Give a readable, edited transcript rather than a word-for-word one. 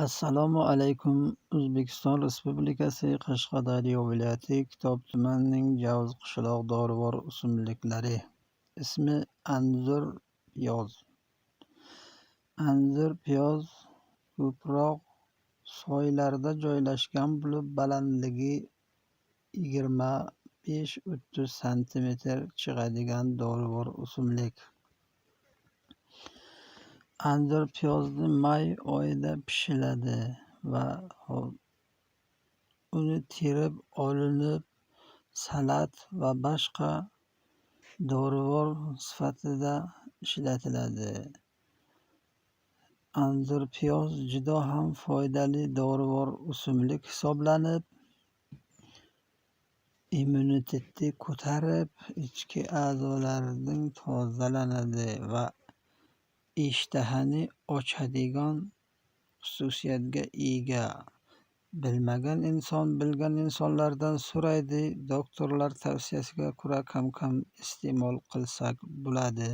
Assalomu alaykum. O'zbekiston Respublikasi Qashqadaryo viloyati Kitob tumanining Javuz qishloq dorivor o'simliklari. Ismi anzur piyoz. Anzur piyoz ko'proq soylarda joylashgan bo'lib, balandligi 25-30 santimetr chiqadigan dorivor o'simlik. Anzur piyozni may oyida pishiladi va uni terib olinib, salat va boshqa dorivor sifatida ishlatiladi. Anzur piyoz juda ham foydali dorivor o'simlik hisoblanib, immunitetni ko'tarib, ichki a'zolarning tozalanadi va ishtahani ochadigan xususiyatga ega. Bilmagan inson bilgan insonlardan so'raydi. Doktorlar tavsiyasiga ko'ra kam iste'mol qilsak bo'ladi.